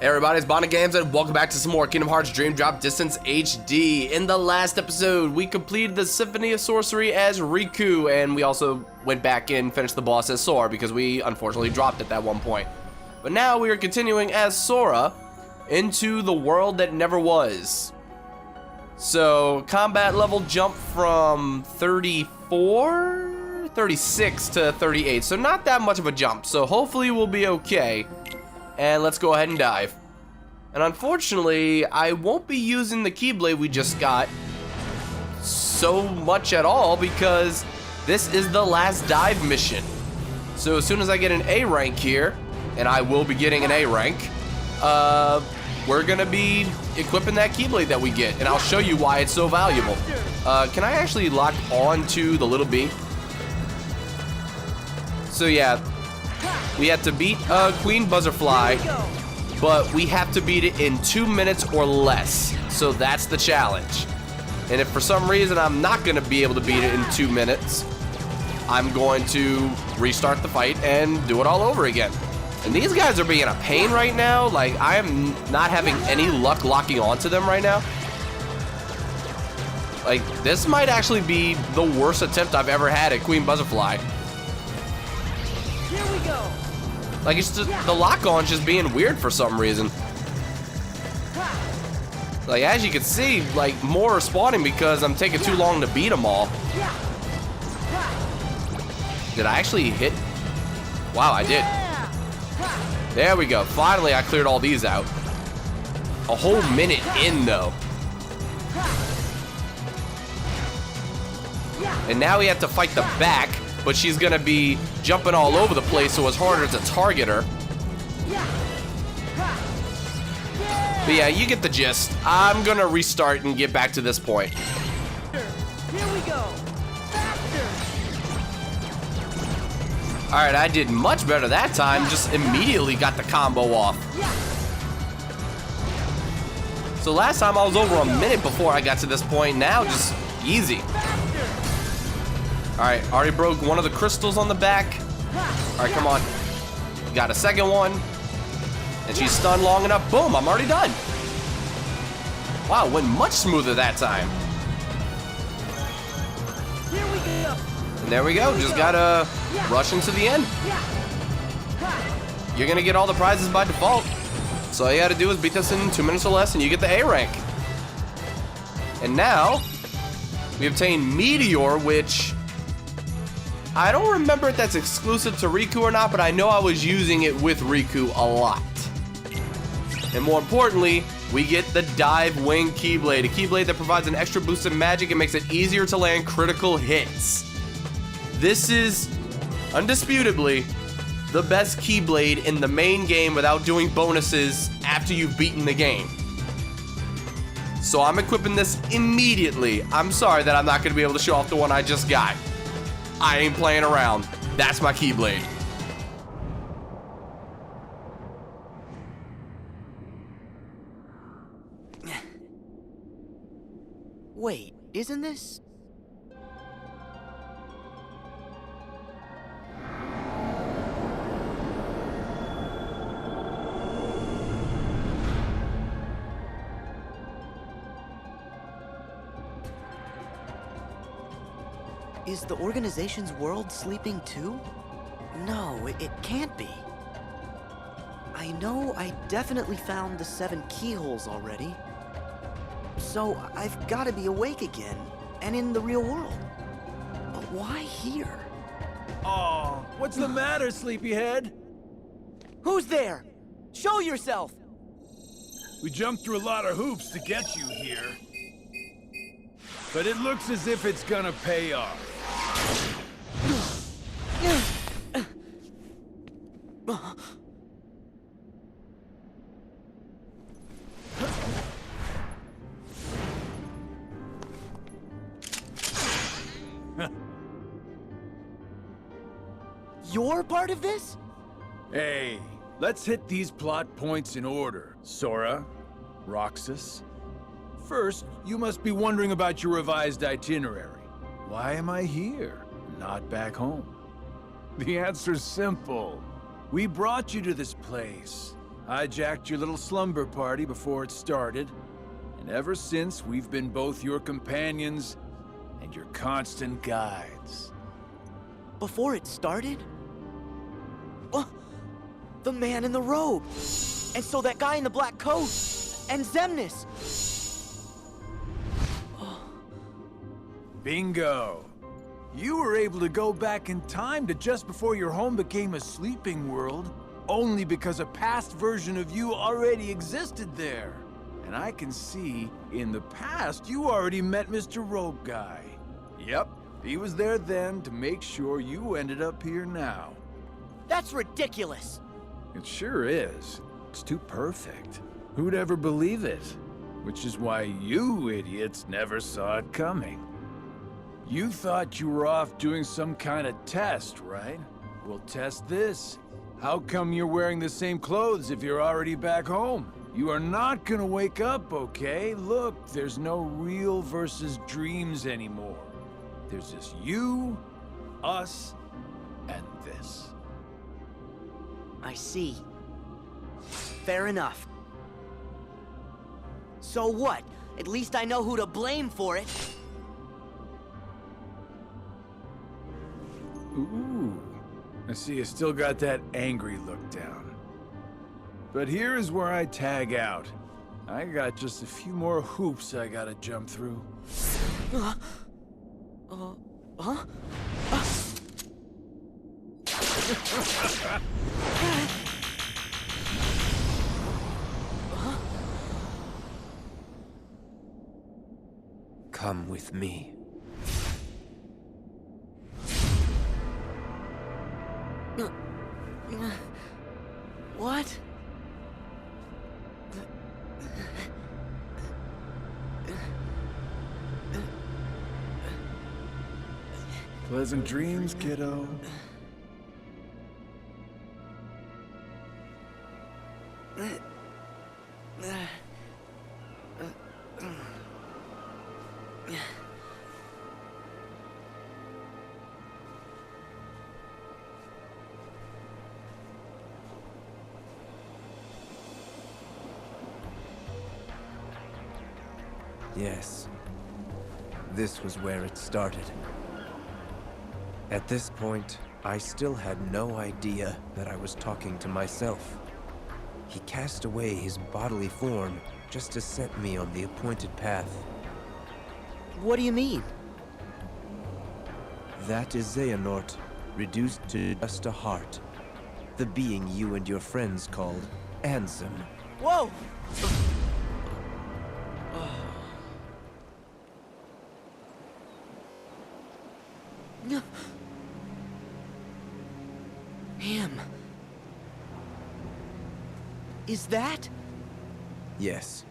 Hey everybody, it's Bonnet Games and welcome back to some more Kingdom Hearts Dream Drop Distance HD. In the last episode, we completed the Symphony of Sorcery as Riku, and we also went back and finished the boss as Sora because we unfortunately dropped at that one point. But now we are continuing as Sora into the world that never was. So, combat level jump from 36 to 38, so not that much of a jump, so hopefully we'll be okay. And let's go ahead and dive. And unfortunately, I won't be using the keyblade we just got so much at all because this is the last dive mission. So as soon as I get an A rank here, and I will be getting an A rank, we're gonna be equipping that keyblade that we get, and I'll show you why it's so valuable. Can I actually lock on to the little B? So yeah, we have to beat Queen Buzzerfly, but we have to beat it in 2 minutes or less. So that's the challenge. And if for some reason I'm not gonna be able to beat it in 2 minutes, I'm going to restart the fight and do it all over again. And these guys are being a pain right now. Like, I am not having any luck locking onto them right now. Like, this might actually be the worst attempt I've ever had at Queen Buzzerfly. Here we go. Like, it's just, the lock-on's just being weird for some reason. Like, as you can see, like, more are spawning because I'm taking too long to beat them all. Did I actually hit? Wow, I did. There we go. Finally, I cleared all these out. A whole minute in, though. And now we have to fight the back, but she's gonna be jumping all over the place, so it's harder to target her. But yeah, you get the gist. I'm gonna restart and get back to this point. Here we go. Faster. All right, I did much better that time. Just immediately got the combo off. So last time I was over a minute before I got to this point. Now just easy. All right, already broke one of the crystals on the back. All right, come on. Got a second one. And she's stunned long enough. Boom, I'm already done. Wow, went much smoother that time. Here we go. And there we go, just gotta rush into the end. You're gonna get all the prizes by default. So all you gotta do is beat this in 2 minutes or less and you get the A rank. And now, we obtain Meteor, which I don't remember if that's exclusive to Riku or not, but I know I was using it with Riku a lot. And more importantly, we get the Dive Wing Keyblade, a Keyblade that provides an extra boost of magic and makes it easier to land critical hits. This is, undisputably, the best Keyblade in the main game without doing bonuses after you've beaten the game. So I'm equipping this immediately. I'm sorry that I'm not going to be able to show off the one I just got. I ain't playing around. That's my Keyblade. Wait, isn't this? Is the organization's world sleeping too? No, it can't be. I know I definitely found the 7 keyholes already. So I've got to be awake again, and in the real world. But why here? Oh, what's the matter, sleepyhead? Who's there? Show yourself! We jumped through a lot of hoops to get you here. But it looks as if it's gonna pay off. You're part of this? Hey, let's hit these plot points in order. Sora, Roxas. First, you must be wondering about your revised itinerary. Why am I here, not back home? The answer's simple. We brought you to this place. hijacked your little slumber party before it started, and ever since we've been both your companions and your constant guides. Before it started? Oh, the man in the robe! And so that guy in the black coat! And Xemnas! Bingo! You were able to go back in time to just before your home became a sleeping world, only because a past version of you already existed there. And I can see, in the past, you already met Mr. Robe Guy. Yep, he was there then to make sure you ended up here now. That's ridiculous! It sure is. It's too perfect. Who'd ever believe it? Which is why you idiots never saw it coming. You thought you were off doing some kind of test, right? We'll test this. How come you're wearing the same clothes if you're already back home? You are not gonna wake up, okay? Look, there's no real versus dreams anymore. There's just you, us, and this. I see. Fair enough. So what? At least I know who to blame for it. Ooh, I see you still got that angry look down. But here is where I tag out. I got just a few more hoops I gotta jump through. Huh? Come with me. What? Pleasant dreams, kiddo. Yes. This was where it started. At this point, I still had no idea that I was talking to myself. He cast away his bodily form just to set me on the appointed path. What do you mean? That is Xehanort, reduced to just a heart. The being you and your friends called Ansem. Whoa! Him. Is that? Yes.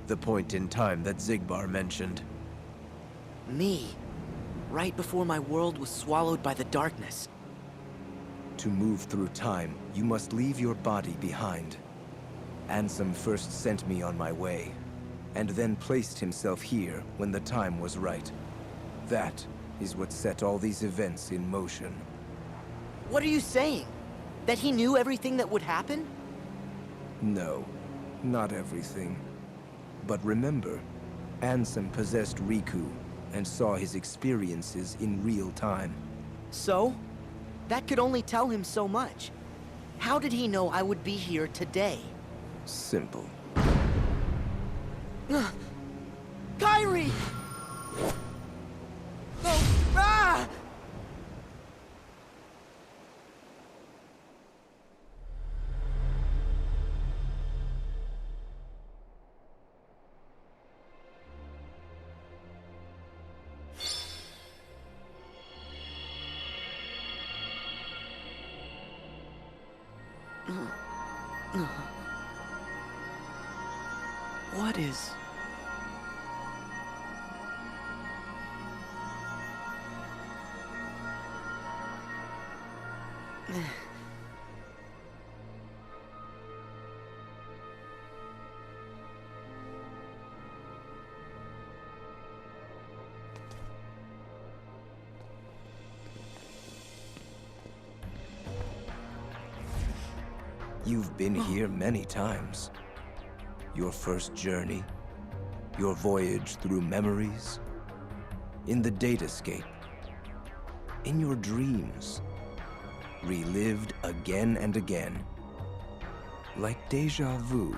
The point in time that Xigbar mentioned. Me. Right before my world was swallowed by the darkness. To move through time, you must leave your body behind. Ansem first sent me on my way, and then placed himself here when the time was right. That is what set all these events in motion. What are you saying? That he knew everything that would happen? No, not everything. But remember, Ansem possessed Riku and saw his experiences in real time. So? That could only tell him so much. How did he know I would be here today? Simple. Kyrie! Oh, ah! What is... You've been here many times. Your first journey, your voyage through memories, in the datascape, in your dreams, relived again and again, like deja vu.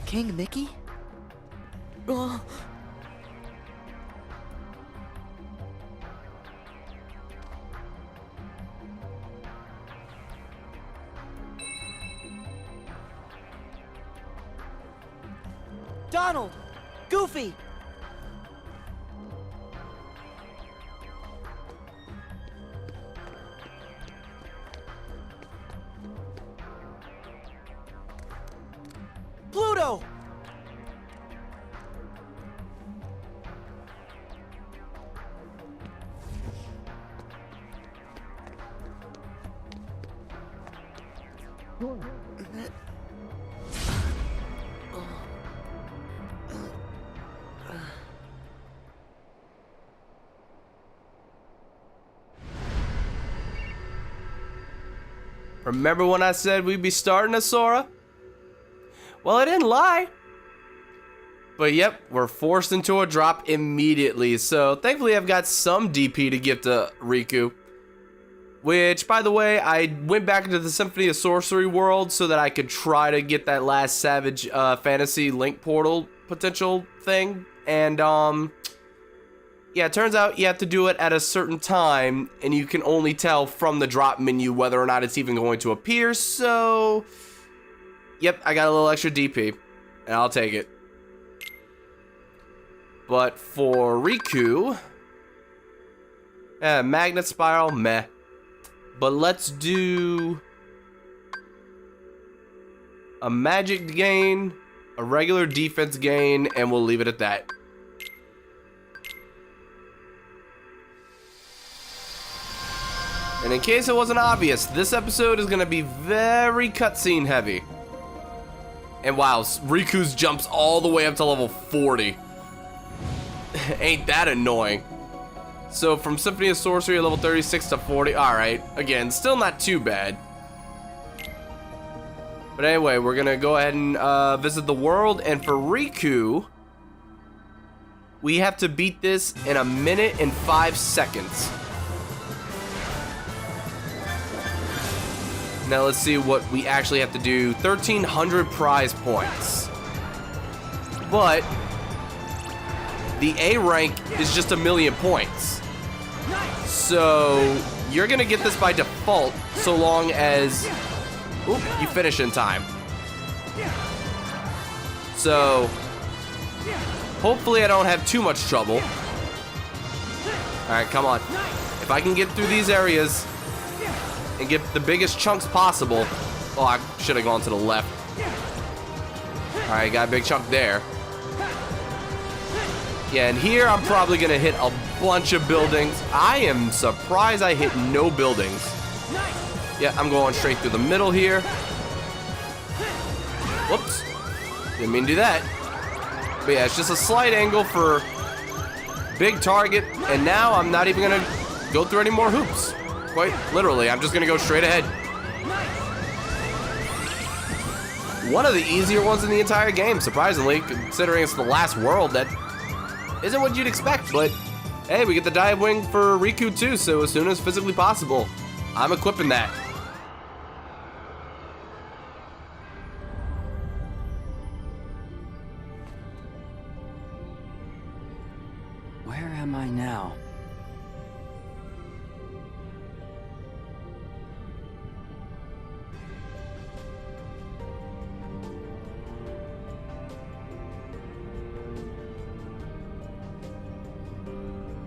King Mickey? Oh. Donald! Goofy! Pluto! Remember when I said we'd be starting a Sora? Well, I didn't lie. But yep, we're forced into a drop immediately. So thankfully I've got some DP to give to Riku. Which, by the way, I went back into the Symphony of Sorcery world so that I could try to get that last Savage Fantasy Link Portal potential thing. And, yeah, it turns out you have to do it at a certain time, and you can only tell from the drop menu whether or not it's even going to appear, so... Yep, I got a little extra DP, and I'll take it. But for Riku... Magnet Spiral, meh. But let's do... a magic gain, a regular defense gain, and we'll leave it at that. And in case it wasn't obvious, this episode is going to be very cutscene heavy. And wow, Riku's jumps all the way up to level 40. Ain't that annoying. So from Symphony of Sorcery, level 36 to 40. Alright, again, still not too bad. But anyway, we're going to go ahead and visit the world. And for Riku, we have to beat this in 1 minute and 5 seconds. Now let's see what we actually have to do. 1,300 prize points. But the A rank is just 1,000,000 points. So you're gonna get this by default so long as you finish in time. So hopefully I don't have too much trouble. Alright, come on. If I can get through these areas and get the biggest chunks possible. Oh, I should have gone to the left. Alright, got a big chunk there. Yeah, and here I'm probably gonna hit a bunch of buildings. I am surprised I hit no buildings. Yeah, I'm going straight through the middle here. Whoops. Didn't mean to do that. But yeah, it's just a slight angle for big target. And now I'm not even gonna go through any more hoops. Quite literally, I'm just gonna go straight ahead. One of the easier ones in the entire game, surprisingly, considering it's the last world. That isn't what you'd expect, but hey, we get the dive wing for Riku too, so as soon as physically possible, I'm equipping that. Where am I now?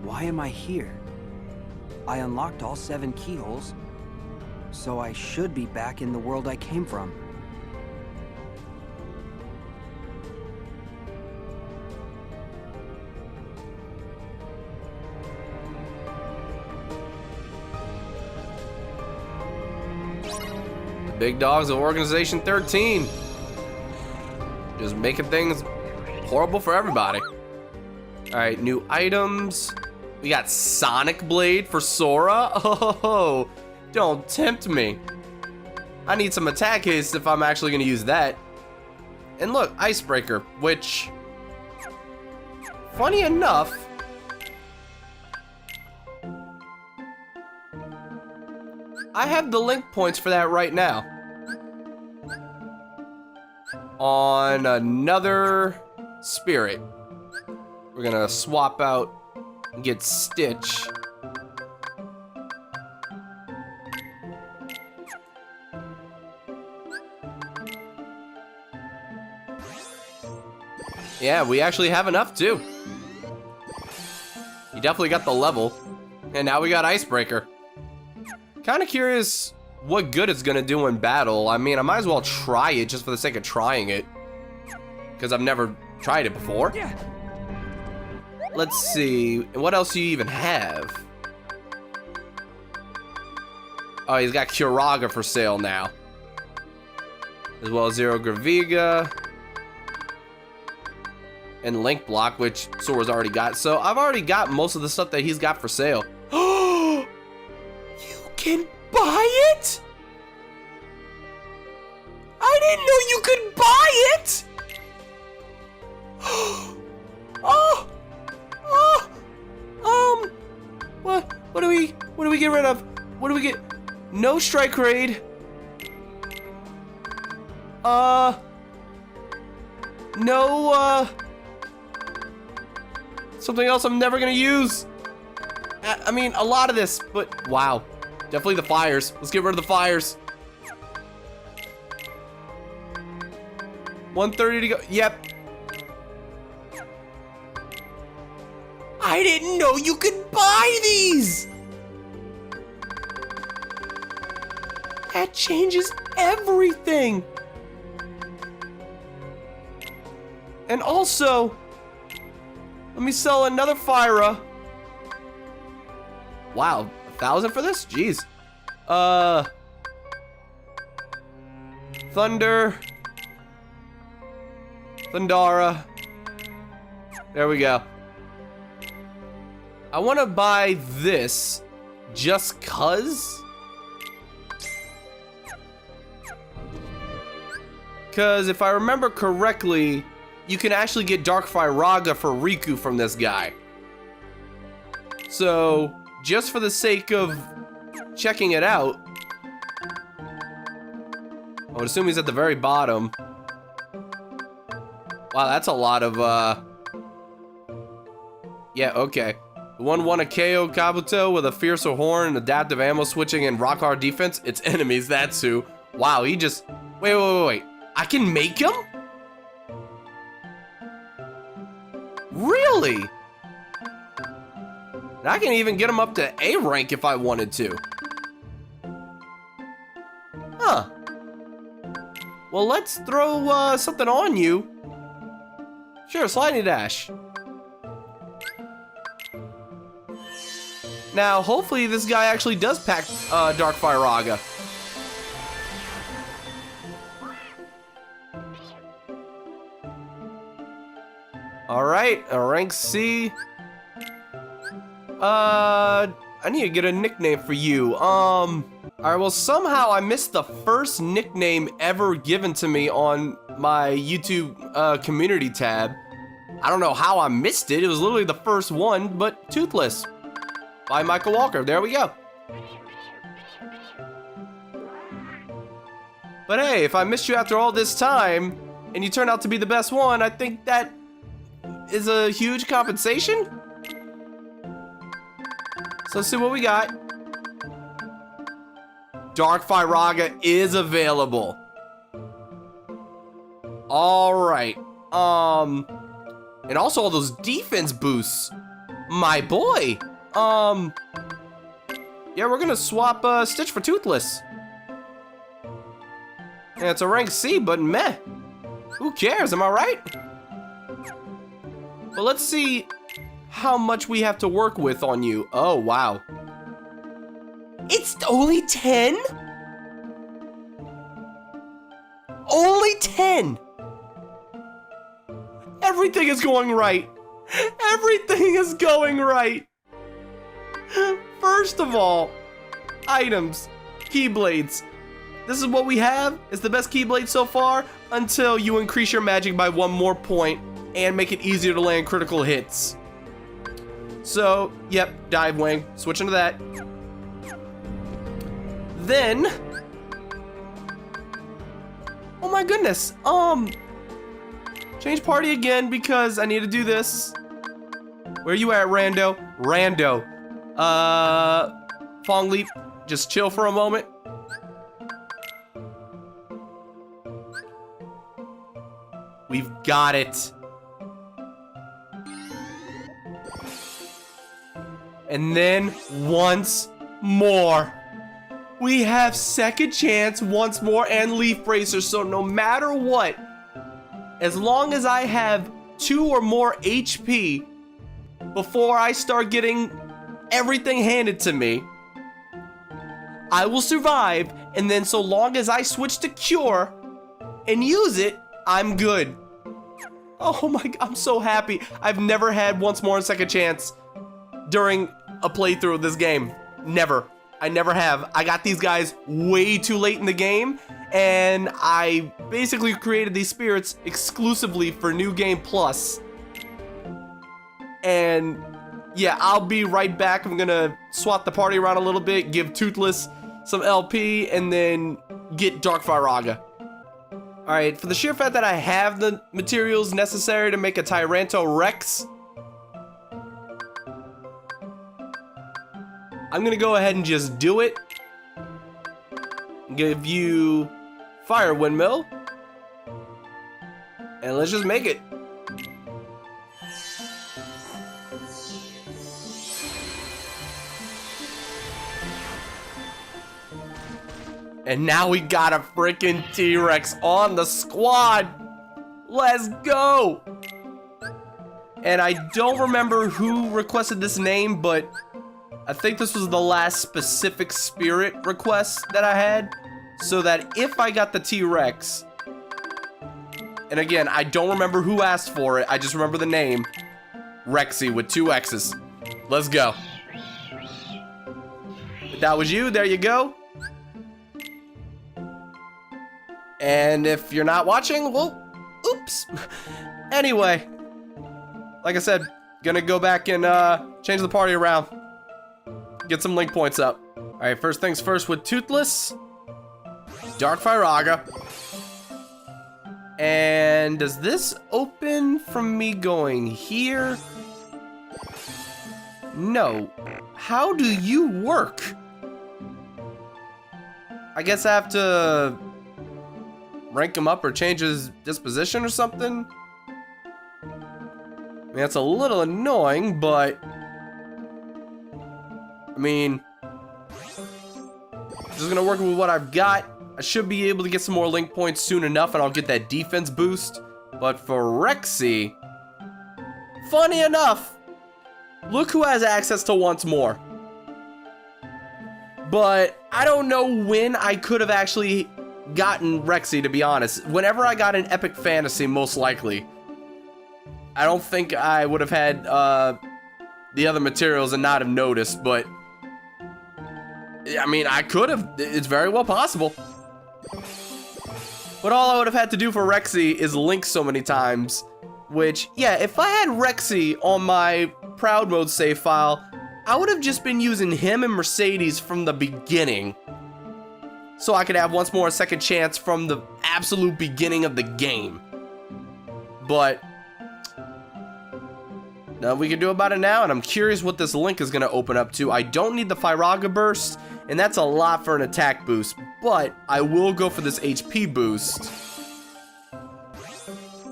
Why am I here? I unlocked all 7 keyholes, so I should be back in the world I came from. Big dogs of Organization 13. Just making things horrible for everybody. Alright, new items. We got Sonic Blade for Sora. Oh, don't tempt me. I need some attack haste if I'm actually gonna use that. And look, Icebreaker, which, funny enough, I have the link points for that right now. On another spirit. We're gonna swap out and get Stitch. Yeah, we actually have enough too. You definitely got the level. And now we got Icebreaker. Kind of curious what good it's gonna do in battle. I mean, I might as well try it just for the sake of trying it. Because I've never tried it before. Let's see, what else do you even have? Oh, he's got Curaga for sale now. As well as Zero Graviga. And Link Block, which Sora's already got. So I've already got most of the stuff that he's got for sale. You can buy it? I didn't know you could buy it! What do we get rid of? What do we get? No Strike Raid. No, something else I'm never gonna use. I mean, a lot of this, but wow. Definitely the fires. Let's get rid of the fires. 130 to go. Yep. I didn't know you could buy these. That changes everything. And also, let me sell another Fyra. Wow, 1,000 for this? Jeez. Thunder. Thundara. There we go. I want to buy this just cuz. Because if I remember correctly, you can actually get Dark Fyraga for Riku from this guy. So, just for the sake of checking it out, I would assume he's at the very bottom. Wow, that's a lot of, yeah, okay. The one won a KO Kabuto with a fiercer horn, adaptive ammo switching, and rock hard defense. It's enemies, that's who. Wow, he just, wait. I can make him? Really? And I can even get him up to A rank if I wanted to. Huh. Well, let's throw something on you. Sure, sliding dash. Now, hopefully this guy actually does pack Dark Fyraga. Alright, a rank C. I need to get a nickname for you. Alright, well, somehow I missed the first nickname ever given to me on my YouTube community tab. I don't know how I missed it. It was literally the first one, but Toothless by Michael Walker. There we go. But hey, if I missed you after all this time and you turn out to be the best one, I think that is a huge compensation. So let's see what we got. Dark Fyraga is available. All right. And also all those defense boosts. My boy. Yeah, we're gonna swap Stitch for Toothless. Yeah, it's a rank C, but meh. Who cares, am I right? But let's see how much we have to work with on you. Oh, wow. It's only 10? Only 10! Everything is going right. Everything is going right. First of all, items, keyblades. This is what we have. It's the best keyblade so far until you increase your magic by 1 more point and make it easier to land critical hits. So, yep, dive wing. Switch into that. Then, oh my goodness. Change party again because I need to do this. Where you at, Rando? Rando. Fong Leap, just chill for a moment. We've got it. And then once more. We have second chance once more and Leaf Bracer, so no matter what, as long as I have 2 or more HP before I start getting everything handed to me, I will survive, and then so long as I switch to Cure and use it, I'm good. Oh my god, I'm so happy. I've never had once more and second chance during a playthrough of this game. Never. I never have. I got these guys way too late in the game, and I basically created these spirits exclusively for New Game Plus. And yeah, I'll be right back. I'm gonna swap the party around a little bit, give Toothless some LP, and then get Dark Firaga. Alright, for the sheer fact that I have the materials necessary to make a Tyranto Rex, I'm gonna go ahead and just do it. Give you Fire Windmill. And let's just make it. And now we got a freaking T-Rex on the squad. Let's go. And I don't remember who requested this name, but I think this was the last specific spirit request that I had, so that if I got the T-Rex, and again, I don't remember who asked for it, I just remember the name, Rexy with 2 X's. Let's go. If that was you, there you go. And if you're not watching, well, oops. Anyway, like I said, gonna go back and change the party around. Get some link points up. Alright, first things first with Toothless. Dark Firaga. And does this open from me going here? No. How do you work? I guess I have to rank him up or change his disposition or something? I mean, that's a little annoying, but I mean, just gonna work with what I've got. I should be able to get some more link points soon enough and I'll get that defense boost. But for Rexy, funny enough, look who has access to once more. But I don't know when I could have actually gotten Rexy, to be honest. Whenever I got an epic fantasy, most likely. I don't think I would have had the other materials and not have noticed, but I mean, I could have. It's very well possible. But all I would have had to do for Rexy is link so many times, which, yeah, if I had Rexy on my Proud Mode save file, I would have just been using him and Mercedes from the beginning, so I could have once more a second chance from the absolute beginning of the game. But nothing we can do about it now, and I'm curious what this link is going to open up to. I don't need the Firaga burst, and that's a lot for an attack boost, but I will go for this HP boost.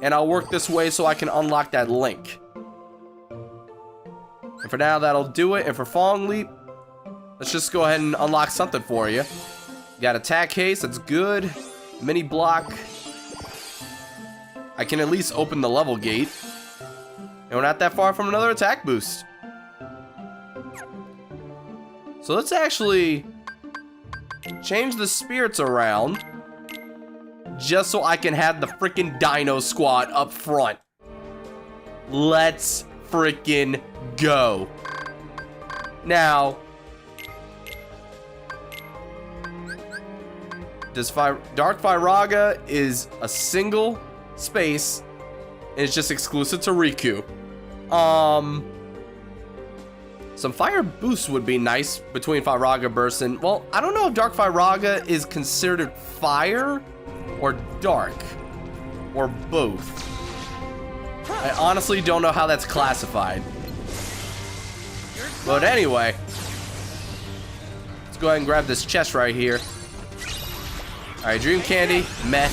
And I'll work this way so I can unlock that link. And for now, that'll do it. And for Fong Leap, let's just go ahead and unlock something for you. You got attack haste, that's good. Mini block. I can at least open the level gate. And we're not that far from another attack boost. So let's actually change the spirits around just so I can have the freaking Dino Squad up front. Let's freaking go. Now, Dark Firaga is a single space, and it's just exclusive to Riku. Some fire boosts would be nice between Firaga bursts and, well, I don't know if Dark Firaga is considered fire or dark or both. I honestly don't know how that's classified. But anyway, let's go ahead and grab this chest right here. Alright, Dream Candy, meh.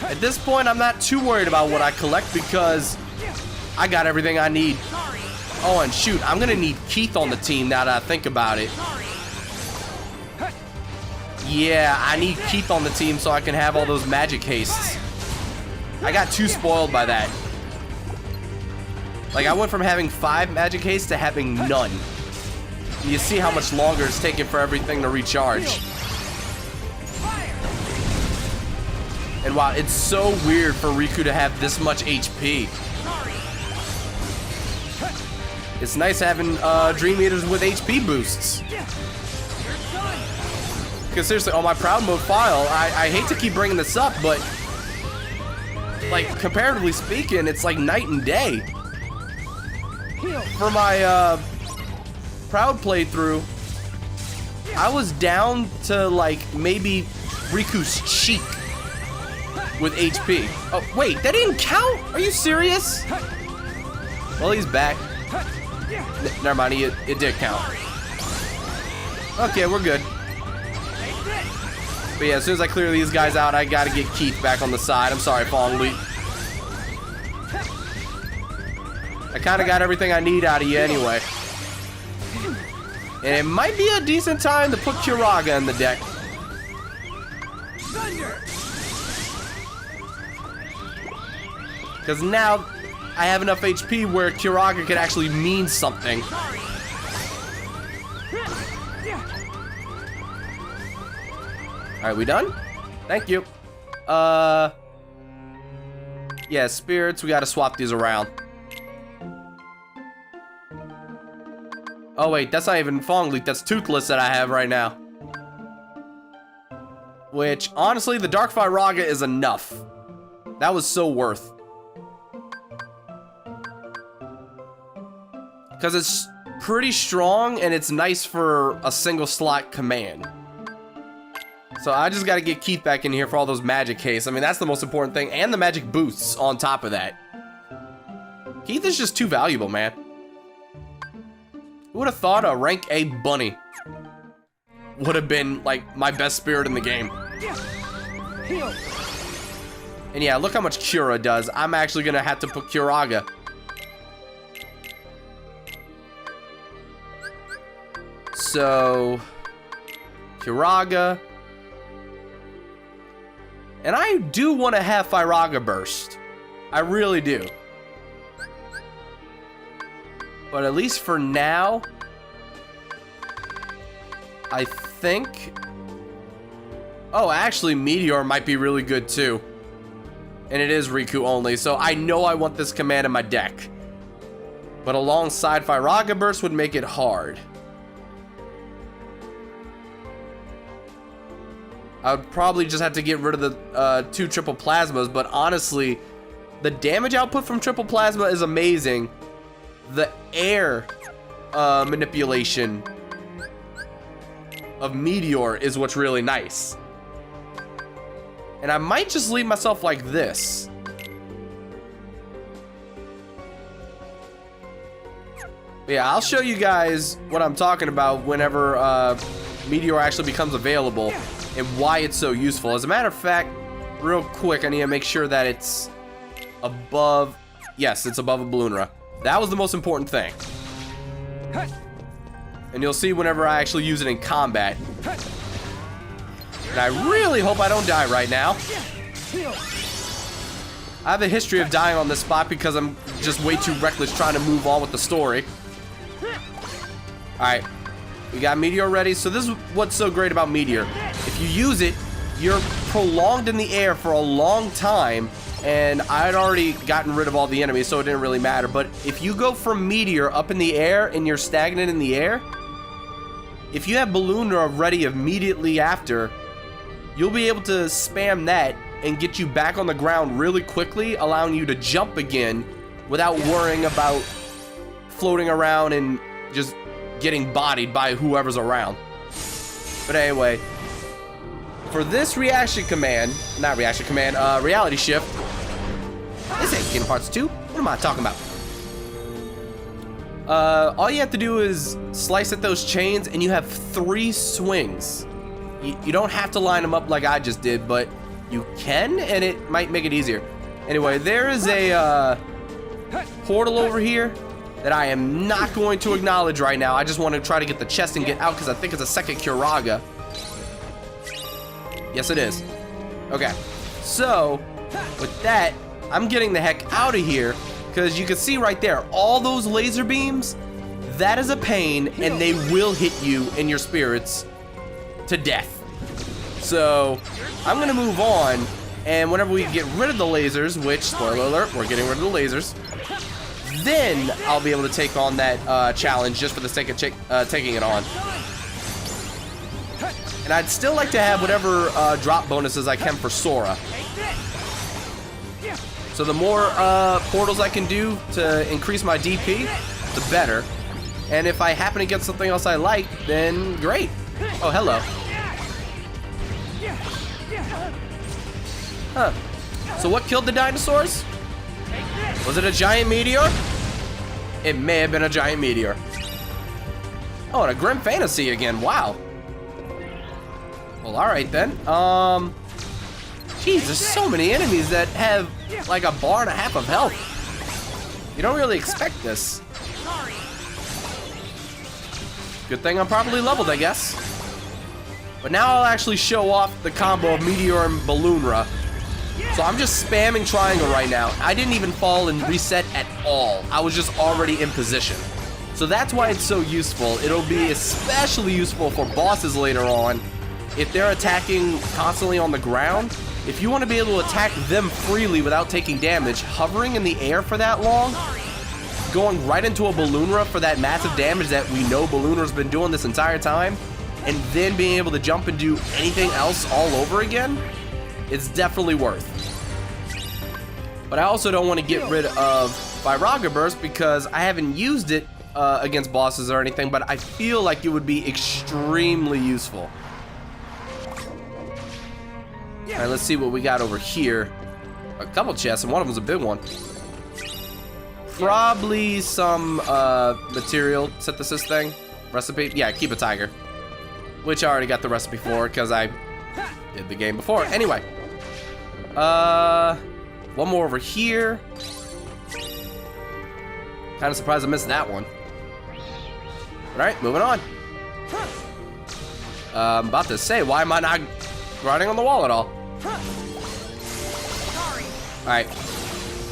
At this point, I'm not too worried about what I collect because I got everything I need. Oh, and shoot, I'm gonna need Keith on the team now that I think about it. Yeah, I need Keith on the team so I can have all those magic hastes. I got too spoiled by that. Like, I went from having 5 magic hastes to having none. You see how much longer it's taking for everything to recharge. And wow, it's so weird for Riku to have this much HP. It's nice having Dream Eaters with HP boosts. Because seriously, on my Proud Mode file, I hate to keep bringing this up, but like, comparatively speaking, it's like night and day. For my Proud playthrough, I was down to like maybe Riku's cheek with HP. Oh, wait, that didn't count? Are you serious? Well, he's back. Never mind, it did count. Okay, we're good. But yeah, as soon as I clear these guys out, I gotta get Keith back on the side. I'm sorry, Falling Leap. I kinda got everything I need out of you anyway. And it might be a decent time to put Kiraga in the deck. Because now I have enough HP where Kiraga could actually mean something. Alright, we done? Thank you. Yeah, spirits, we gotta swap these around. Oh wait, that's not even Falling Leap, that's Toothless that I have right now. Which, honestly, the Dark Firaga is enough. That was so worth. Because it's pretty strong and it's nice for a single slot command. So I just got to get Keith back in here for all those magic haste. I mean, that's the most important thing. And the magic boosts on top of that. Keith is just too valuable, man. Who would have thought a rank A bunny would have been like my best spirit in the game? And yeah, look how much Cura does. I'm actually going to have to put Kiraga. So, Kiraga. And I do want to have Firaga Burst. I really do. But at least for now, I think... Oh, actually, Meteor might be really good too. And it is Riku only, so I know I want this command in my deck. But alongside Firaga Burst would make it hard. I would probably just have to get rid of the 2 triple plasmas, but honestly, the damage output from triple plasma is amazing. The air manipulation of Meteor is what's really nice. And I might just leave myself like this. Yeah, I'll show you guys what I'm talking about whenever Meteor actually becomes available and why it's so useful. As a matter of fact, real quick, I need to make sure that it's above... Yes, it's above a Bloonra. That was the most important thing. And you'll see whenever I actually use it in combat. And I really hope I don't die right now. I have a history of dying on this spot because I'm just way too reckless trying to move on with the story. Alright, we got Meteor ready. So this is what's so great about Meteor. If you use it, you're prolonged in the air for a long time, and I had already gotten rid of all the enemies, so it didn't really matter. But if you go from Meteor up in the air and you're stagnant in the air, if you have Balloonra ready immediately after, you'll be able to spam that and get you back on the ground really quickly, allowing you to jump again without worrying about floating around and just getting bodied by whoever's around. But anyway, for this reality shift, this ain't Kingdom Hearts 2. What am I talking about? All you have to do is slice at those chains, and you have 3 swings. You don't have to line them up like I just did, but you can, and it might make it easier. Anyway, there is a portal over here that I am not going to acknowledge right now. I just want to try to get the chest and get out because I think it's a second Kuraga. Yes, it is. Okay, so with that, I'm getting the heck out of here because you can see right there, all those laser beams, that is a pain, and they will hit you and your spirits to death. So I'm gonna move on, and whenever we get rid of the lasers, which, spoiler alert, we're getting rid of the lasers, then I'll be able to take on that challenge just for the sake of taking it on. And I'd still like to have whatever drop bonuses I can for Sora. So the more portals I can do to increase my DP, the better. And if I happen to get something else I like, then great. Oh, hello. Huh. So what killed the dinosaurs? Was it a giant meteor? It may have been a giant meteor. Oh, and a Grim Fantasy again. Wow. Well, alright then. Geez, there's so many enemies that have like a bar and a half of health. You don't really expect this. Good thing I'm properly leveled, I guess. But now I'll actually show off the combo of Meteor and Balloonra. So I'm just spamming triangle right now. I didn't even fall and reset at all. I was just already in position. So that's why it's so useful. It'll be especially useful for bosses later on. If they're attacking constantly on the ground, if you want to be able to attack them freely without taking damage, hovering in the air for that long, going right into a Balloonra for that massive damage that we know Balloonra's been doing this entire time, and then being able to jump and do anything else all over again, it's definitely worth. But I also don't want to get rid of Viraga Burst because I haven't used it against bosses or anything, but I feel like it would be extremely useful. All right, let's see what we got over here. A couple chests, and one of them's a big one. Probably some material synthesis thing. Recipe? Yeah, keep a tiger. Which I already got the recipe for because I did the game before. Anyway. One more over here. Kind of surprised I missed that one. Alright, moving on. I'm about to say, why am I not riding on the wall at all? Alright.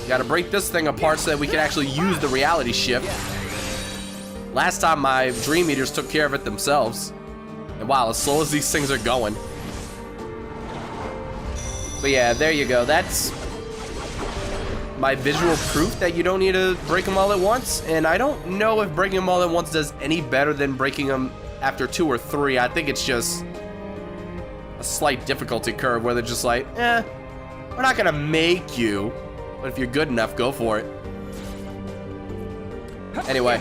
Gotta break this thing apart so that we can actually use the reality shift. Last time my Dream Eaters took care of it themselves. And wow, as slow as these things are going. But yeah, there you go. That's my visual proof that you don't need to break them all at once. And I don't know if breaking them all at once does any better than breaking them after 2 or 3. I think it's just a slight difficulty curve where they're just like, we're not gonna make you, but if you're good enough, go for it. Anyway,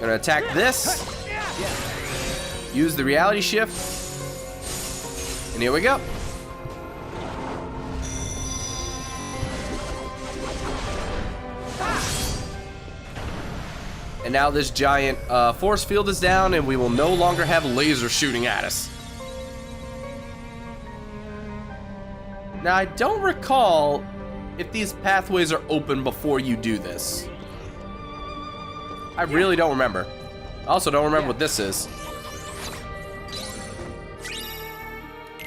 gonna attack this, use the reality shift, and here we go. And now this giant force field is down, and we will no longer have lasers shooting at us. Now, I don't recall if these pathways are open before you do this. I really don't remember. I also don't remember what this is.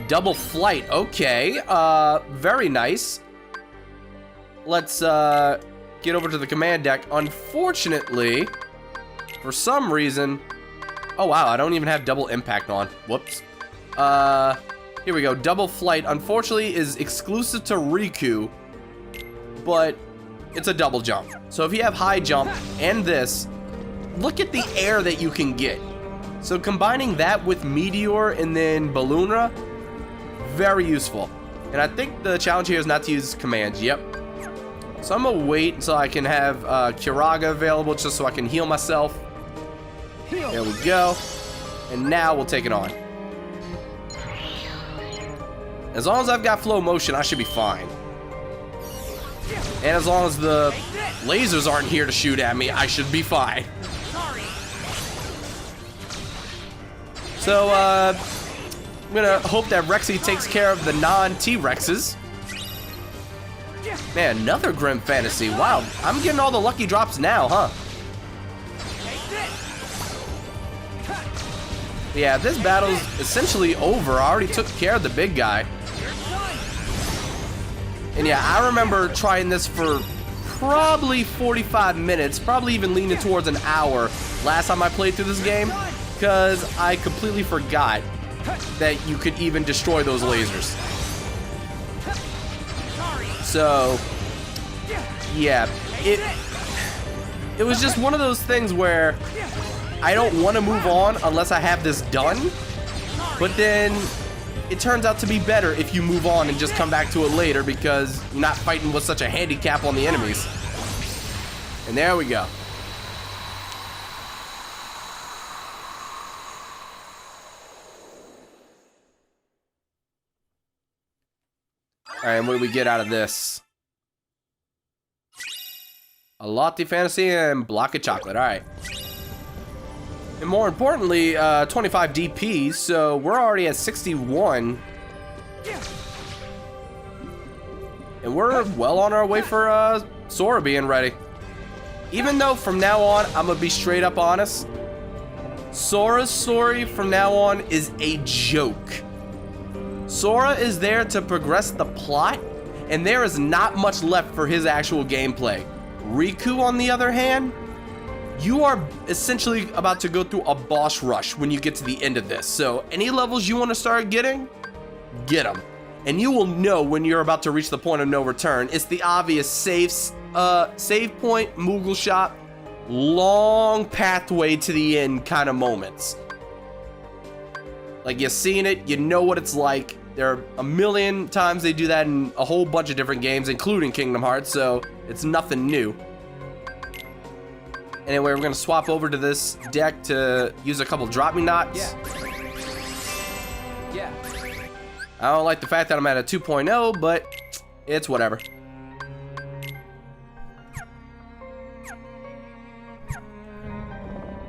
Double flight, okay. Very nice. Let's get over to the command deck. Unfortunately, for some reason... Oh wow, I don't even have double impact on. Whoops. Here we go. Double flight, unfortunately, is exclusive to Riku, but it's a double jump. So if you have high jump and this, look at the air that you can get. So combining that with Meteor and then Balloonra, very useful. And I think the challenge here is not to use commands. Yep. So I'm gonna wait until I can have Kiraga available just so I can heal myself. There we go. And now we'll take it on. As long as I've got flow motion, I should be fine. And as long as the lasers aren't here to shoot at me, I should be fine. So, I'm gonna hope that Rexy takes care of the non-T-Rexes. Man, another Grim Fantasy. Wow, I'm getting all the lucky drops now, huh? Yeah, this battle's essentially over. I already took care of the big guy. And yeah, I remember trying this for probably 45 minutes, probably even leaning towards an hour last time I played through this game, because I completely forgot that you could even destroy those lasers. So, yeah, it was just one of those things where I don't want to move on unless I have this done, but then it turns out to be better if you move on and just come back to it later because you're not fighting with such a handicap on the enemies. And there we go. Alright, and what do we get out of this? A Lofty Fantasy and block of chocolate. Alright. And more importantly, 25 DP, so we're already at 61. And we're well on our way for Sora being ready. Even though from now on, I'm gonna be straight up honest, Sora's story from now on is a joke. Sora is there to progress the plot, and there is not much left for his actual gameplay. Riku, on the other hand, you are essentially about to go through a boss rush when you get to the end of this. So any levels you want to start getting, get them. And you will know when you're about to reach the point of no return. It's the obvious save point, Moogle shop, long pathway to the end kind of moments. Like, you've seen it, you know what it's like. There are a million times they do that in a whole bunch of different games, including Kingdom Hearts, so it's nothing new. Anyway, we're gonna swap over to this deck to use a couple drop me knots. Yeah. I don't like the fact that I'm at a 2.0, but it's whatever.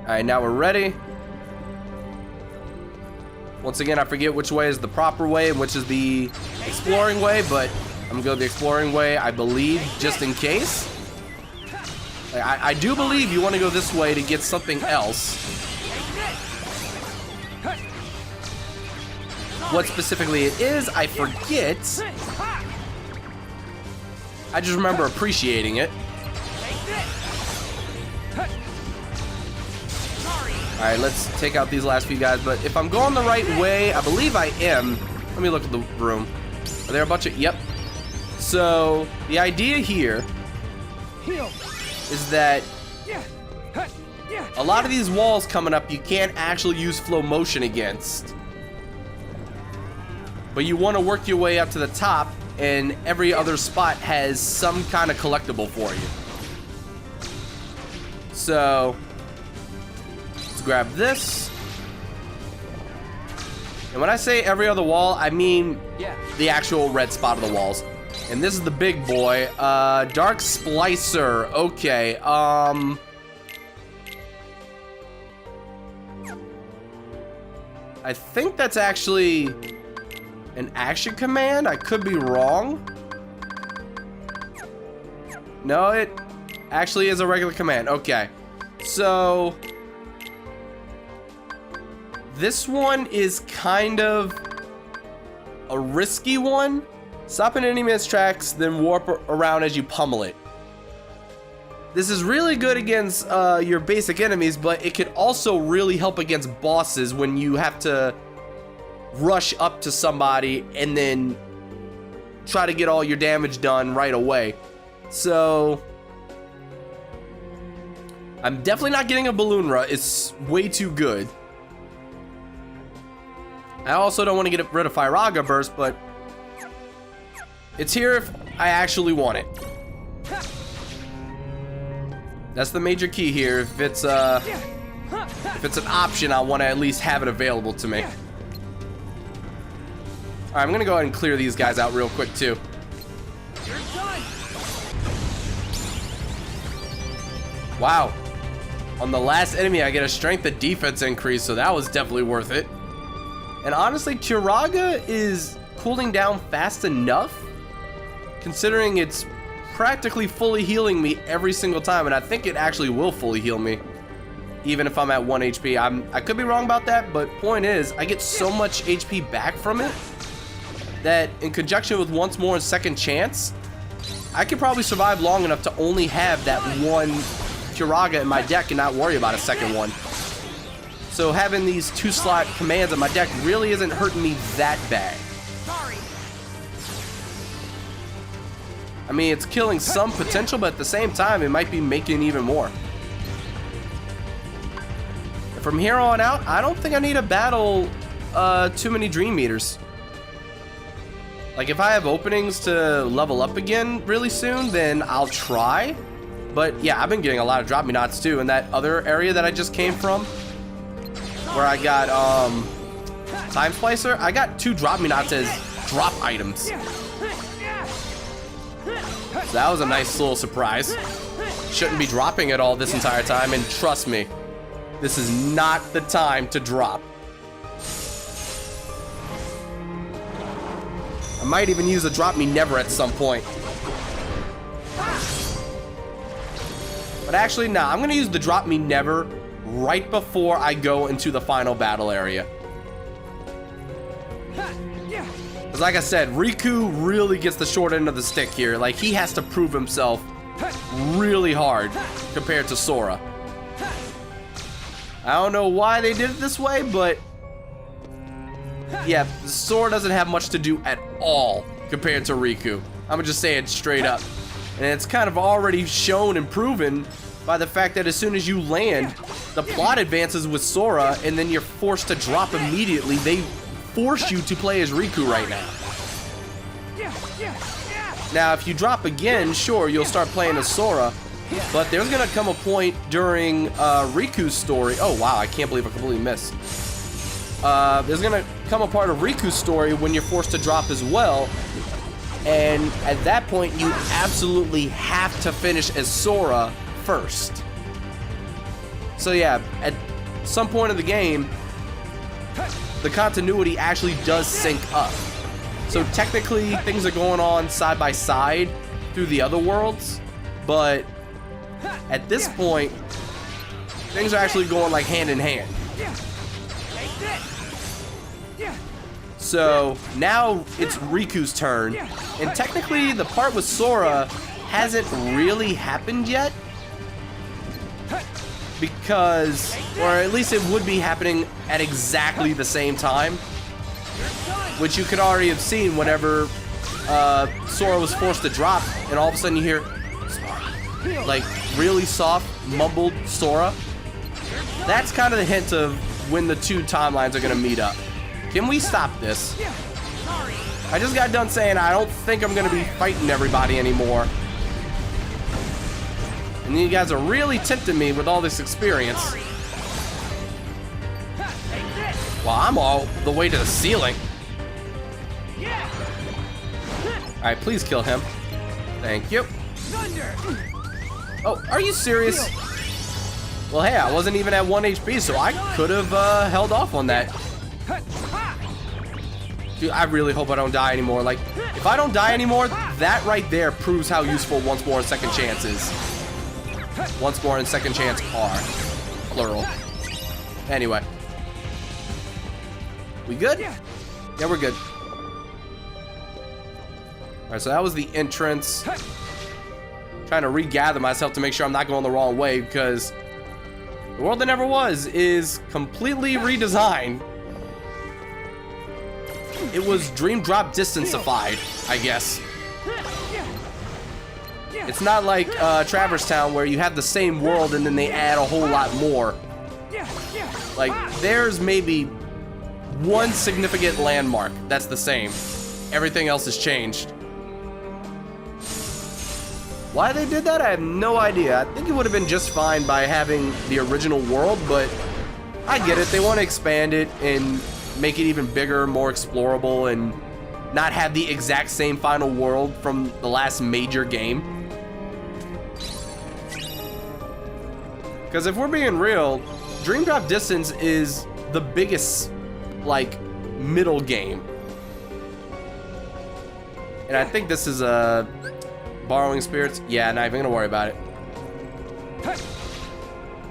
Alright, now we're ready. Once again, I forget which way is the proper way and which is the exploring way, but I'm gonna go the exploring way, I believe, just in case. I do believe you want to go this way to get something else. What specifically it is, I forget. I just remember appreciating it. Alright, let's take out these last few guys, but if I'm going the right way, I believe I am. Let me look at the room. Are there a bunch of... Yep. So, the idea here is that a lot of these walls coming up you can't actually use flow motion against. But you want to work your way up to the top, and every other spot has some kind of collectible for you. So, let's grab this. And when I say every other wall, I mean the actual red spot of the walls. And this is the big boy, Dark Splicer. Okay, I think that's actually an action command. I could be wrong. No, it actually is a regular command. Okay, so this one is kind of a risky one. Stop an enemy in its tracks, then warp around as you pummel it. This is really good against your basic enemies, but it could also really help against bosses when you have to rush up to somebody and then try to get all your damage done right away. So I'm definitely not getting a balloon rut. It's way too good. I also don't want to get rid of Firaga Burst, but it's here if I actually want it. That's the major key here. If it's an option, I want to at least have it available to me. All right, I'm gonna go ahead and clear these guys out real quick too. Wow. On the last enemy, I get a strength and defense increase, so that was definitely worth it. And honestly, Kiraga is cooling down fast enough, considering it's practically fully healing me every single time, and I think it actually will fully heal me, even if I'm at 1 HP. I could be wrong about that, but point is, I get so much HP back from it that in conjunction with once more and second chance, I could probably survive long enough to only have that one Kiraga in my deck and not worry about a second one. So having these 2-slot commands in my deck really isn't hurting me that bad. I mean, it's killing some potential, but at the same time, it might be making even more. From here on out, I don't think I need to battle too many Dream Eaters. Like, if I have openings to level up again really soon, then I'll try. But yeah, I've been getting a lot of Drop Me Nots too. In that other area that I just came from, where I got Time Splicer, I got 2 Drop Me Nots as drop items. So that was a nice little surprise. Shouldn't be dropping at all this entire time, and trust me, this is not the time to drop. I might even use a Drop Me Never at some point. But actually, nah, I'm gonna use the Drop Me Never right before I go into the final battle area. Because like I said, Riku really gets the short end of the stick here. Like, he has to prove himself really hard compared to Sora. I don't know why they did it this way, but yeah, Sora doesn't have much to do at all compared to Riku. I'm gonna just say it straight up. And it's kind of already shown and proven by the fact that as soon as you land, the plot advances with Sora, and then you're forced to drop immediately. They force you to play as Riku right now. Now, if you drop again, sure, you'll start playing as Sora, but there's gonna come a point during Riku's story. Oh wow, I can't believe I completely missed. There's gonna come a part of Riku's story when you're forced to drop as well, and at that point, you absolutely have to finish as Sora first. So yeah, at some point of the game, the continuity actually does sync up. So technically, things are going on side by side through the other worlds, but at this point, things are actually going like hand in hand. So now it's Riku's turn, and technically the part with Sora hasn't really happened yet, because, or at least it would be happening at exactly the same time, which you could already have seen whenever Sora was forced to drop, and all of a sudden you hear Sora, like really soft, mumbled Sora. That's kind of the hint of when the 2 timelines are gonna meet up. Can we stop this? I just got done saying I don't think I'm gonna be fighting everybody anymore. And you guys are really tempting me with all this experience. Well, I'm all the way to the ceiling. Alright, please kill him. Thank you. Oh, are you serious? Well, hey, I wasn't even at 1 HP, so I could have held off on that. Dude, I really hope I don't die anymore. Like, if I don't die anymore, that right there proves how useful once more and second chance is. Once more and second chance are plural. Anyway. We good? Yeah, we're good. Alright, so that was the entrance. Trying to regather myself to make sure I'm not going the wrong way, because the world that never was is completely redesigned. it was Dream Drop Distancified, I guess. It's not like Traverse Town where you have the same world and then they add a whole lot more. Like, there's maybe one significant landmark that's the same. Everything else has changed. Why they did that, I have no idea. I think it would have been just fine by having the original world, but I get it. They want to expand it and make it even bigger, more explorable, and not have the exact same final world from the last major game. Because if we're being real, Dream Drop Distance is the biggest, like, middle game. And I think this is a borrowing spirits. Yeah, not even gonna worry about it.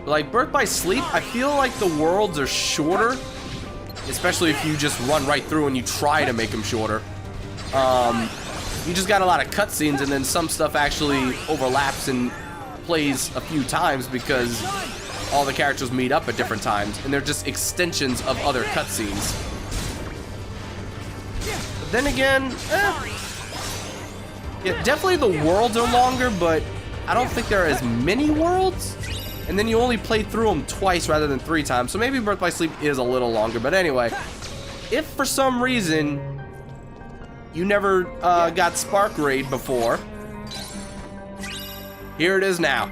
Like Birth by Sleep, I feel like the worlds are shorter, especially if you just run right through and you try to make them shorter. You just got a lot of cutscenes, and then some stuff actually overlaps and plays a few times because all the characters meet up at different times, and they're just extensions of other cutscenes. But then again, yeah, definitely the worlds are longer, but I don't think there are as many worlds. And then you only play through them twice rather than 3 times, so maybe Birth by Sleep is a little longer. But anyway, if for some reason you never got Spark Raid before, here it is now.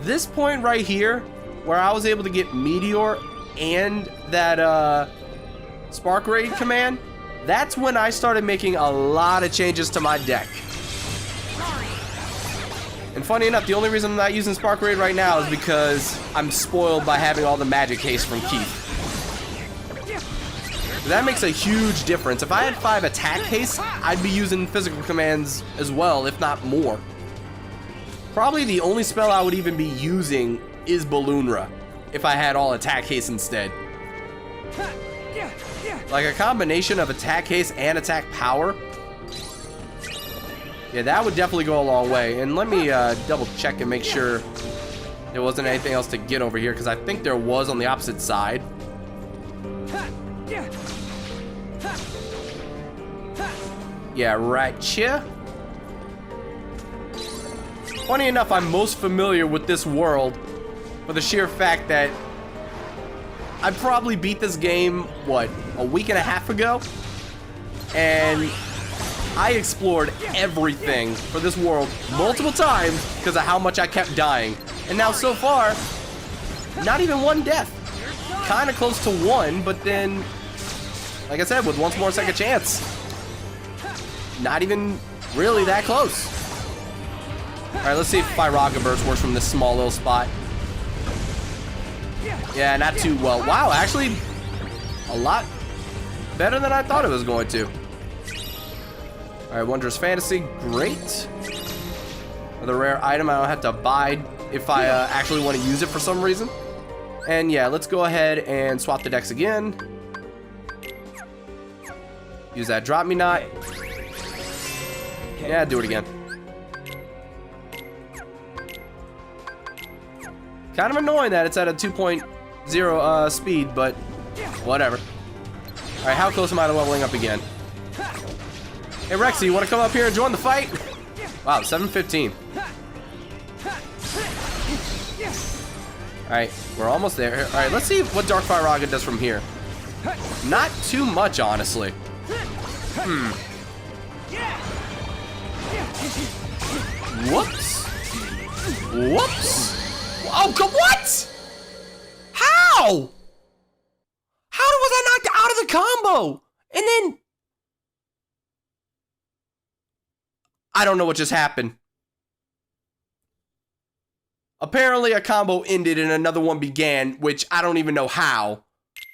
This point right here, where I was able to get Meteor and that Spark Raid command, that's when I started making a lot of changes to my deck. And funny enough, the only reason I'm not using Spark Raid right now is because I'm spoiled by having all the magic haste from Keith. That makes a huge difference. If I had 5 attack haste, I'd be using physical commands as well, if not more. Probably the only spell I would even be using is Balloonra, if I had all attack haste instead. Like a combination of attack haste and attack power. Yeah, that would definitely go a long way. And let me double check and make sure there wasn't anything else to get over here, because I think there was on the opposite side. Yeah, right here. Funny enough, I'm most familiar with this world for the sheer fact that I probably beat this game, what, a week and a half ago? And I explored everything for this world multiple times because of how much I kept dying. And now so far, not even one death. Kind of close to one, but then, like I said, with once more second chance, not even really that close. All right, let's see if Fyraga Burst works from this small little spot. Yeah, not too well. Wow, actually, a lot better than I thought it was going to. All right, Wondrous Fantasy, great. Another rare item I don't have to buy if I actually want to use it for some reason. And yeah, let's go ahead and swap the decks again. Use that Drop Me Not. Yeah, do it again. Kind of annoying that it's at a 2.0 speed, but whatever. All right, how close am I to leveling up again? Hey, Rexy, you want to come up here and join the fight? Wow, 7:15. All right, we're almost there. All right, let's see what Dark Fyraga does from here. Not too much, honestly. Whoops. Whoops. Oh, what? How? How was I knocked out of the combo? And then I don't know what just happened. Apparently a combo ended and another one began, which I don't even know how,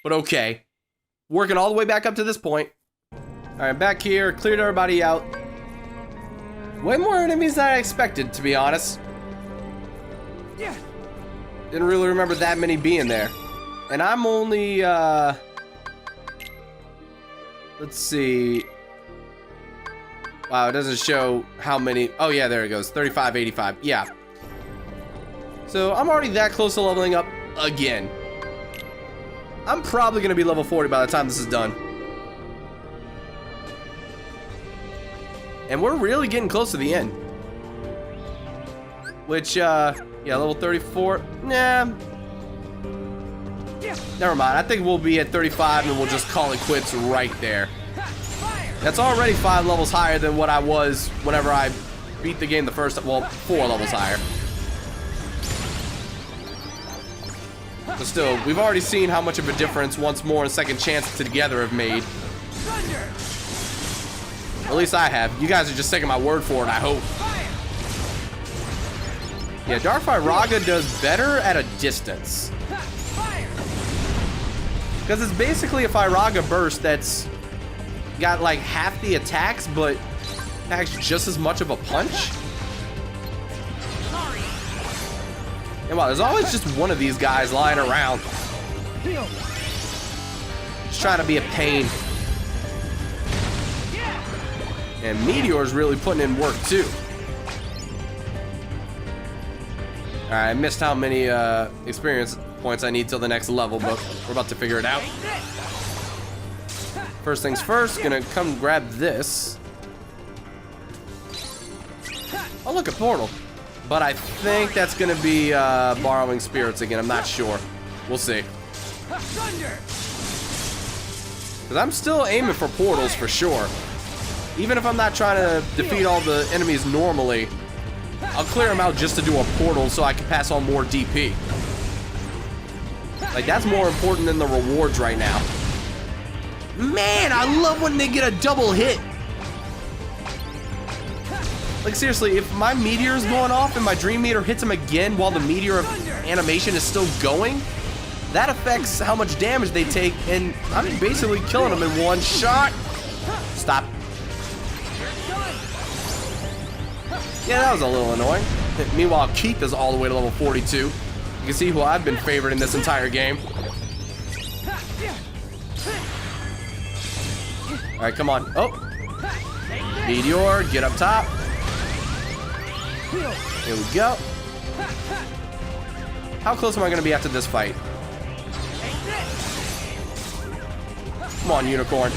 but okay. Working all the way back up to this point. All right, back here, cleared everybody out. Way more enemies than I expected, to be honest. Didn't really remember that many being there. And I'm only, let's see. Wow, it doesn't show how many. Oh yeah, there it goes, 35, 85, yeah. So I'm already that close to leveling up again. I'm probably gonna be level 40 by the time this is done. And we're really getting close to the end. Which, yeah, level 34. Nah. Never mind. I think we'll be at 35 and we'll just call it quits right there. That's already 5 levels higher than what I was whenever I beat the game the first time. Well, 4 levels higher. But still, we've already seen how much of a difference Once More and Second Chance together have made. At least I have. You guys are just taking my word for it, I hope. Yeah, Dark Firaga does better at a distance. Because it's basically a Firaga burst that's got like half the attacks, but packs just as much of a punch. And wow, there's always just one of these guys lying around. Just trying to be a pain. And Meteor's really putting in work too. Alright, I missed how many experience points I need till the next level, but we're about to figure it out. First things first, gonna come grab this. Oh look, a portal. But I think that's gonna be borrowing spirits again, I'm not sure. We'll see. Because I'm still aiming for portals for sure. Even if I'm not trying to defeat all the enemies normally, I'll clear them out just to do a portal so I can pass on more DP. Like, that's more important than the rewards right now. Man, I love when they get a double hit. Like, seriously, if my meteor is going off and my dream meter hits him again while the meteor of animation is still going, that affects how much damage they take, and I'm basically killing them in one shot. Stop. Yeah, that was a little annoying. Meanwhile, Keith is all the way to level 42. You can see who I've been favored in this entire game. Alright, come on. Oh! Meteor, get up top. Here we go. How close am I going to be after this fight? Come on, Unicorn.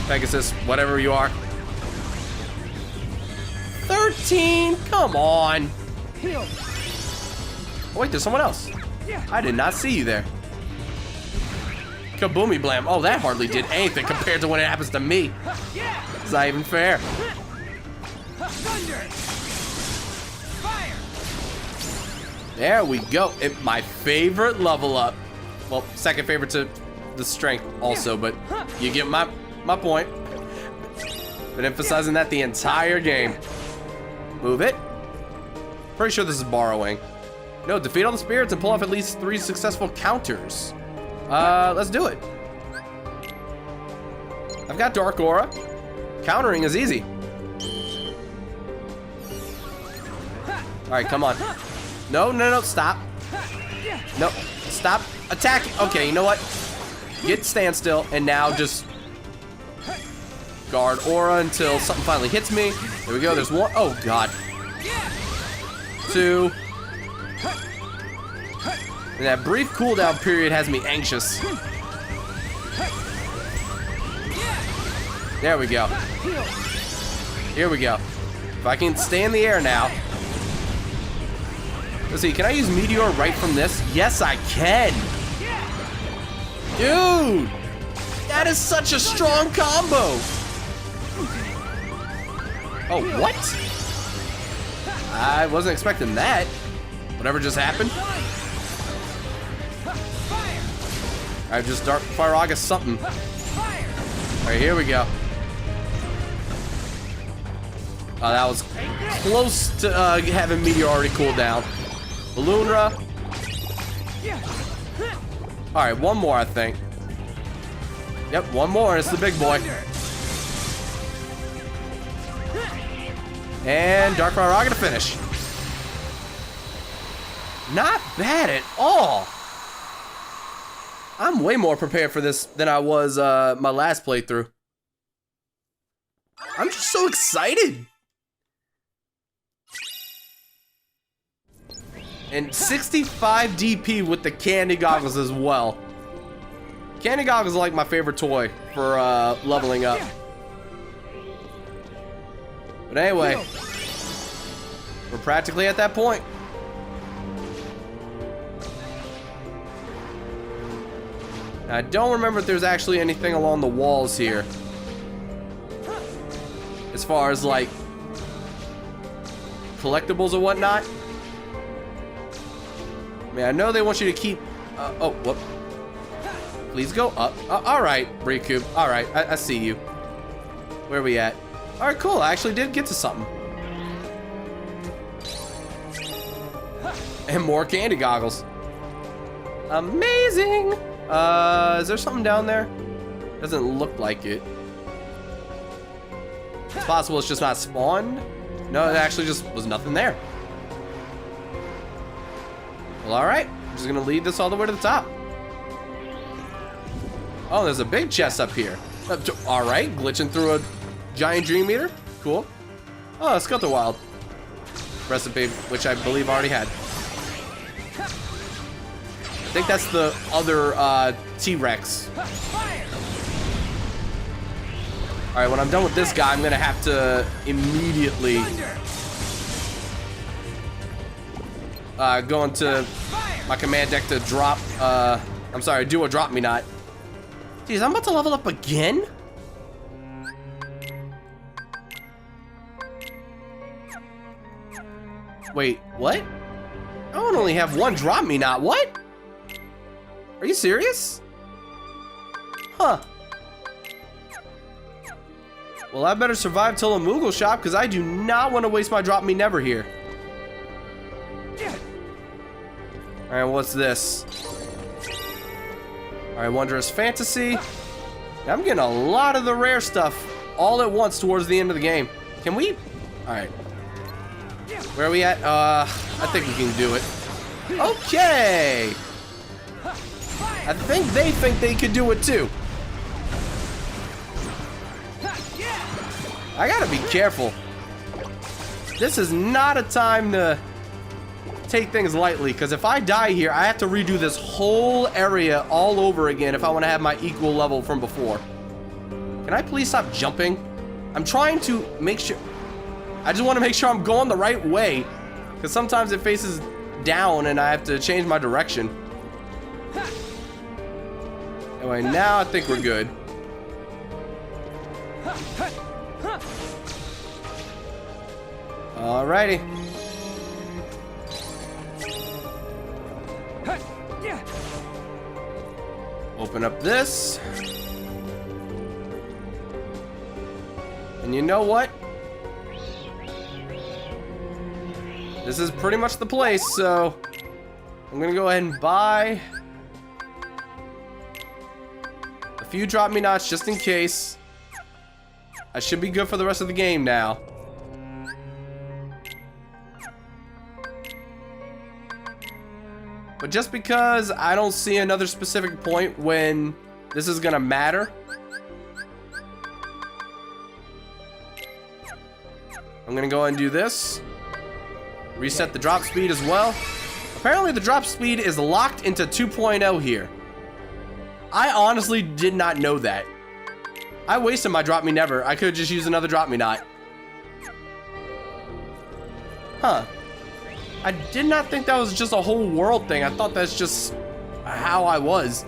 Pegasus, whatever you are. 13? Come on. Oh, wait, there's someone else. I did not see you there. Kaboomy blam. Oh, that hardly did anything compared to when it happens to me. It's not even fair. There we go. My favorite level up. Well, second favorite to the strength also, but you get my point. Been emphasizing that the entire game. Move it. Pretty sure this is borrowing. No, defeat all the spirits and pull off at least 3 successful counters. Let's do it. I've got Dark Aura. Countering is easy. Alright, come on. No, stop. No, stop attacking. Okay, you know what? Get standstill, and now just guard aura until something finally hits me. There we go, there's 1. Oh, God. 2. And that brief cooldown period has me anxious. There we go. Here we go. If I can stay in the air now. Let's see, can I use Meteor right from this? Yes, I can. Dude, that is such a strong combo. Oh, what? I wasn't expecting that. Whatever just happened. I just Dark Firaga something. All right, here we go. Oh, that was close to having Meteor already cooled down. Balloonra. All right, one more, I think. Yep, one more, and it's the big boy. And Dark Firaga to finish. Not bad at all. I'm way more prepared for this than I was my last playthrough. I'm just so excited. And 65 DP with the candy goggles as well. Candy goggles are like my favorite toy for leveling up. But anyway, we're practically at that point. I don't remember if there's actually anything along the walls here. As far as like collectibles or whatnot. I mean, I know they want you to keep, oh, whoop. Please go up. All right, Riku. All right, I see you. Where are we at? All right, cool. I actually did get to something. And more candy goggles. Amazing. Is there something down there? Doesn't look like it. It's possible it's just not spawned. No, it actually just was nothing there. Well, all right. I'm just gonna lead this all the way to the top. Oh, there's a big chest up here. All right, glitching through a giant dream eater. Cool. Oh, Skelter Wild recipe, which I believe I already had. I think that's the other T-Rex. All right, when I'm done with this guy, I'm gonna have to immediately go into my command deck to drop, I'm sorry, do a drop me not. Jeez, I'm about to level up again? Wait, what? I don't only have one drop me not, what? Are you serious? Huh. Well, I better survive till a Moogle shop, because I do not want to waste my drop me never here. Alright, what's this? Alright, Wondrous Fantasy. I'm getting a lot of the rare stuff all at once towards the end of the game. Can we? Alright. Where are we at? I think we can do it. Okay! I think they could do it too. I gotta be careful. This is not a time to take things lightly, because if I die here, I have to redo this whole area all over again if I want to have my equal level from before. Can I please stop jumping? I'm trying to make sure. I just want to make sure I'm going the right way, because sometimes it faces down and I have to change my direction. Anyway, now I think we're good. Alrighty. Open up this. And you know what? This is pretty much the place, so I'm gonna go ahead and buy a few drop me nots just in case. I should be good for the rest of the game now. But just because I don't see another specific point when this is gonna matter, I'm gonna go ahead and do this. Reset the drop speed as well. Apparently the drop speed is locked into 2.0 here. I honestly did not know that. I wasted my drop me never. I could have just used another drop me not. Huh. I did not think that was just a whole world thing. I thought that's just how I was.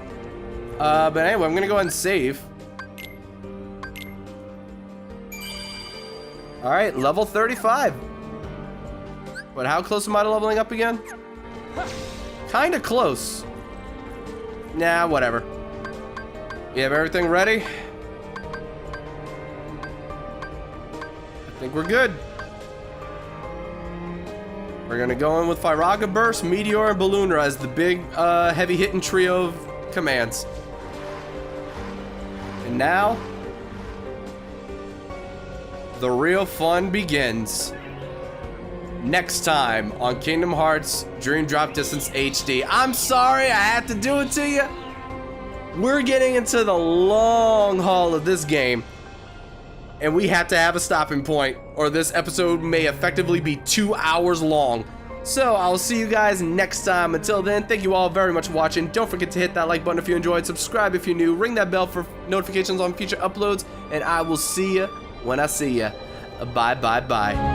But anyway, I'm gonna go ahead and save. All right, level 35. But how close am I to leveling up again? Kinda close. Nah, whatever. You have everything ready? I think we're good. We're gonna go in with Firaga Burst, Meteor, and Balloonra as the big, heavy-hitting trio of commands. And now, the real fun begins. Next time on Kingdom Hearts Dream Drop Distance HD. I'm sorry I had to do it to you. We're getting into the long haul of this game, and we have to have a stopping point, or this episode may effectively be 2 hours long. So I'll see you guys next time. Until then, thank you all very much for watching. Don't forget to hit that like button if you enjoyed, subscribe if you're new, ring that bell for notifications on future uploads, and I will see you when I see you. Bye, bye, bye.